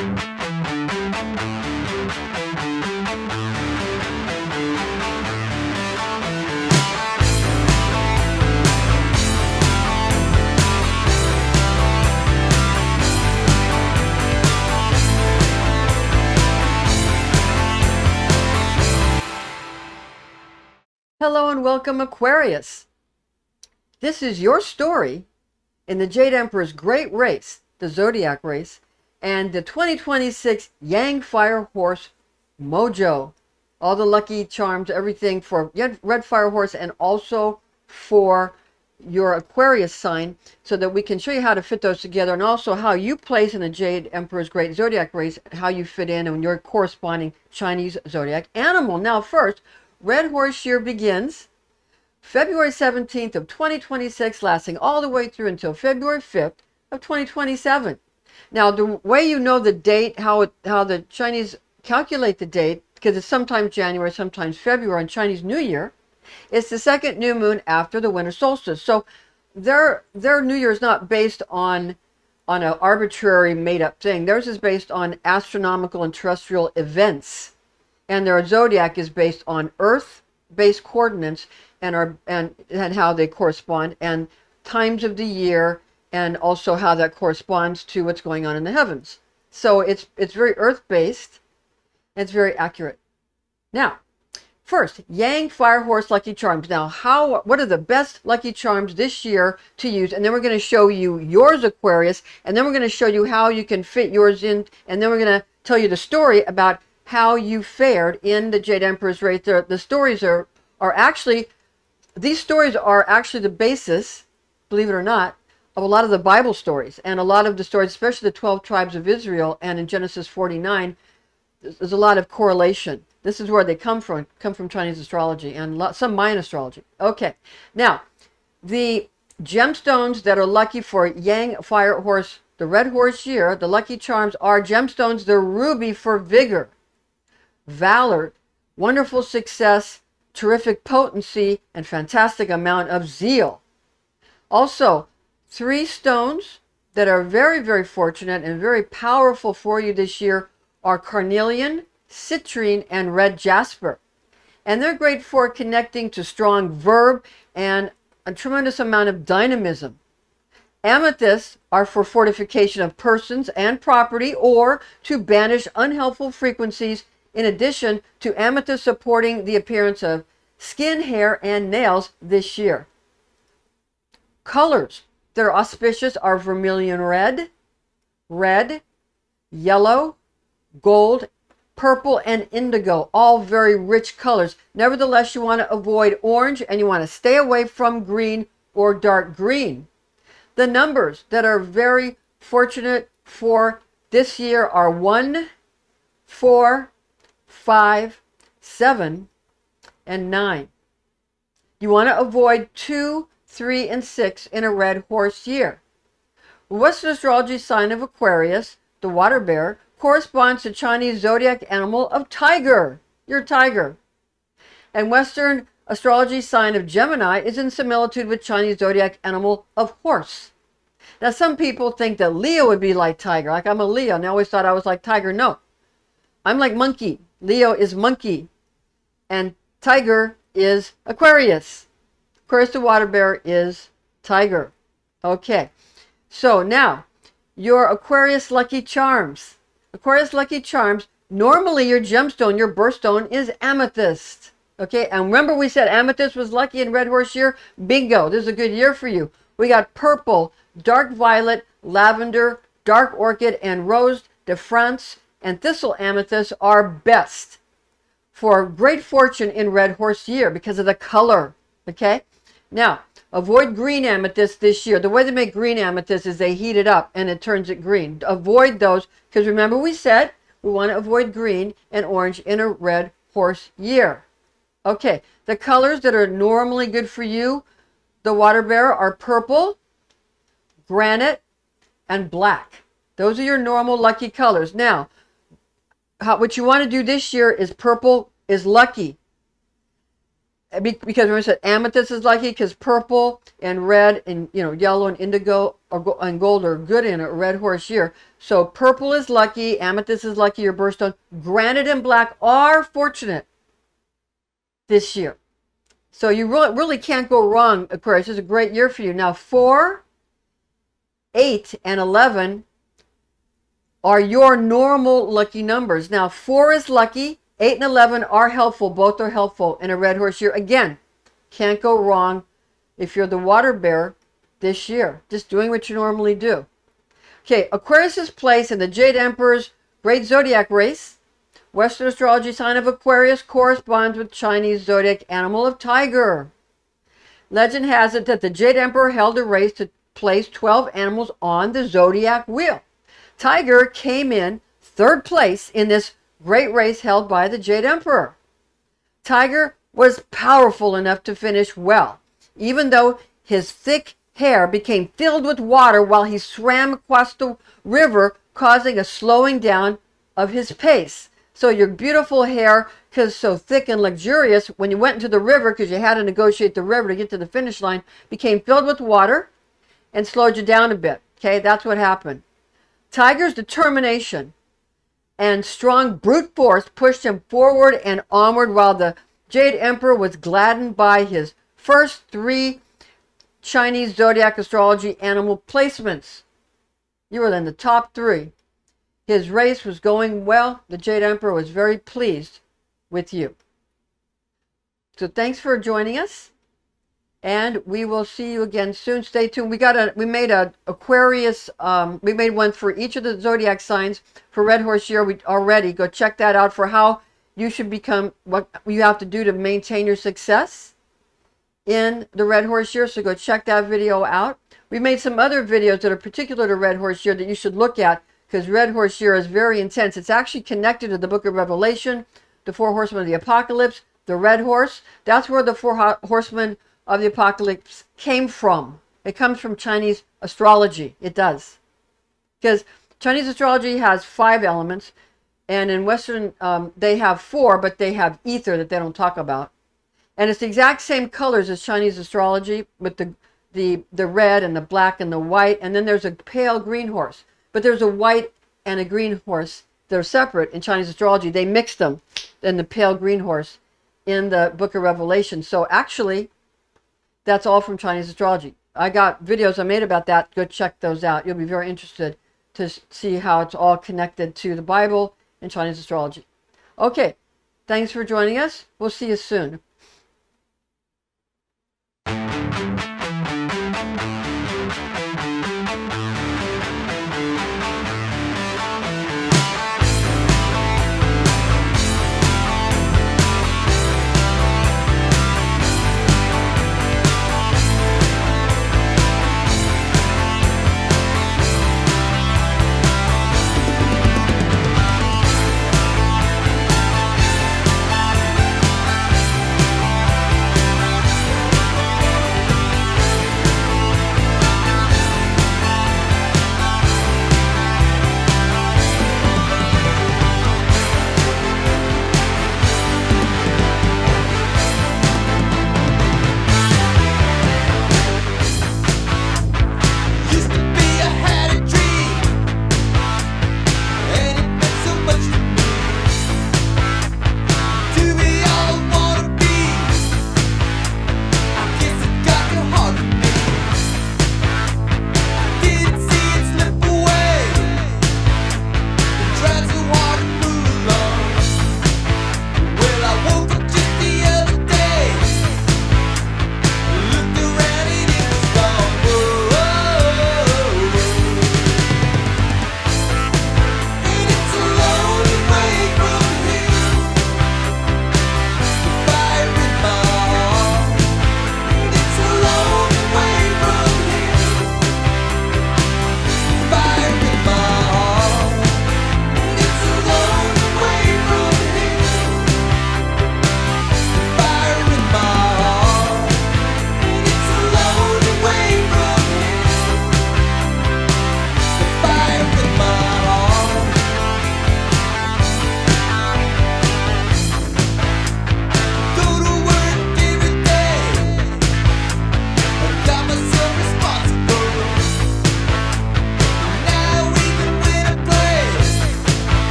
Hello and welcome, Aquarius. This is your story in the Jade Emperor's great race, the Zodiac race, and the 2026 Yang Fire Horse Mojo. All the lucky charms, everything for Red Fire Horse and also for your Aquarius sign, so that we can show you how to fit those together, and also how you place in the Jade Emperor's great Zodiac race, how you fit in and your corresponding Chinese Zodiac animal. Now first, Red Horse year begins February 17th of 2026, lasting all the way through until February 5th of 2027. Now, the way you know the date, how the Chinese calculate the date, because it's sometimes January, sometimes February on Chinese New Year, is the second new moon after the winter solstice. So their New Year is not based on an arbitrary made-up thing. Theirs is based on astronomical and terrestrial events. And their zodiac is based on Earth-based coordinates and how they correspond, and times of the year, and also how that corresponds to what's going on in the heavens. So it's very Earth-based, and it's very accurate. Now, first, Yang Fire Horse Lucky Charms. Now, what are the best lucky charms this year to use? And then we're going to show you yours, Aquarius, and then we're going to show you how you can fit yours in, and then we're going to tell you the story about how you fared in the Jade Emperor's race. The stories are actually, these stories are actually the basis, believe it or not, of a lot of the Bible stories, and a lot of the stories, especially the 12 tribes of Israel, and in Genesis 49, there's a lot of correlation. This is where they come from Chinese astrology and some Mayan astrology. Okay, now, the gemstones that are lucky for Yang Fire Horse, the Red Horse year, the lucky charms are gemstones. They're ruby for vigor, valor, wonderful success, terrific potency, and fantastic amount of zeal. Also, 3 stones that are very, very fortunate and very powerful for you this year are carnelian, citrine, and red jasper. And they're great for connecting to strong verb and a tremendous amount of dynamism. Amethysts are for fortification of persons and property, or to banish unhelpful frequencies, in addition to amethyst supporting the appearance of skin, hair, and nails this year. Colors that are auspicious are vermilion red, yellow, gold, purple, and indigo, all very rich colors. Nevertheless, you want to avoid orange, and you want to stay away from green or dark green. The numbers that are very fortunate for this year are 1, 4, 5, 7, and 9. You want to avoid 2, 3, and 6 in a Red Horse year. Western Astrology sign of Aquarius, the Water Bearer, corresponds to Chinese Zodiac animal of Tiger. You're Tiger. And Western Astrology sign of Gemini is in similitude with Chinese Zodiac animal of Horse. Now, some people think that Leo would be like Tiger. Like, I'm a Leo, and I always thought I was like Tiger. No, I'm like Monkey. Leo is Monkey, and Tiger is Aquarius. Aquarius the Water Bearer is Tiger. Okay, so now, your Aquarius Lucky Charms. Aquarius Lucky Charms, normally your gemstone, your birthstone is amethyst. Okay, and remember we said amethyst was lucky in Red Horse year? Bingo, this is a good year for you. We got purple, dark violet, lavender, dark orchid, and rose de France and thistle amethyst are best for great fortune in Red Horse year because of the color. Okay, now avoid green amethyst this year. The way they make green amethyst is they heat it up and it turns it green. Avoid those, because remember we said we want to avoid green and orange in a Red Horse year. Okay, the colors that are normally good for you, the Water Bearer, are purple, granite, and black. Those are your normal lucky colors. Now, what you want to do this year is purple is lucky. Because remember I said amethyst is lucky because purple and red and yellow and indigo and gold are good in a red horse year. So purple is lucky, amethyst is lucky, your birthstone. Granite and black are fortunate this year. So you really can't go wrong, Aquarius. It's a great year for you. Now 4, 8, and 11 are your normal lucky numbers. Now 4 is lucky. 8 and 11 are helpful. Both are helpful in a red horse year. Again, can't go wrong if you're the water bearer this year. Just doing what you normally do. Okay, Aquarius's place in the Jade Emperor's great zodiac race. Western Astrology sign of Aquarius corresponds with Chinese zodiac animal of Tiger. Legend has it that the Jade Emperor held a race to place 12 animals on the Zodiac Wheel. Tiger came in 3rd place in this great race held by the Jade Emperor. Tiger was powerful enough to finish well, even though his thick hair became filled with water while he swam across the river, causing a slowing down of his pace. So your beautiful hair, because so thick and luxurious, when you went into the river, because you had to negotiate the river to get to the finish line, became filled with water and slowed you down a bit. Okay, that's what happened. Tiger's determination and strong brute force pushed him forward and onward, while the Jade Emperor was gladdened by his first 3 Chinese Zodiac Astrology animal placements. You were in the top 3. His race was going well. The Jade Emperor was very pleased with you. So thanks for joining us, and we will see you again soon. Stay tuned. We made a Aquarius. We made one for each of the zodiac signs for Red Horse year. We already go check that out for how you should become, what you have to do to maintain your success in the Red Horse year. So go check that video out. We made some other videos that are particular to Red Horse year that you should look at, because Red Horse year is very intense. It's actually connected to the Book of Revelation, the 4 horsemen of the apocalypse, the red horse. That's where the 4 horsemen of the apocalypse came from. It comes from Chinese astrology. It does. Because Chinese astrology has 5 elements, and in Western they have 4, but they have ether that they don't talk about. And it's the exact same colors as Chinese astrology, with the red and the black and the white, and then there's a pale green horse. But there's a white and a green horse. They're separate in Chinese astrology. They mix them in the pale green horse in the Book of Revelation. So actually, that's all from Chinese astrology. I got videos I made about that. Go check those out. You'll be very interested to see how it's all connected to the Bible and Chinese astrology. Okay, thanks for joining us. We'll see you soon.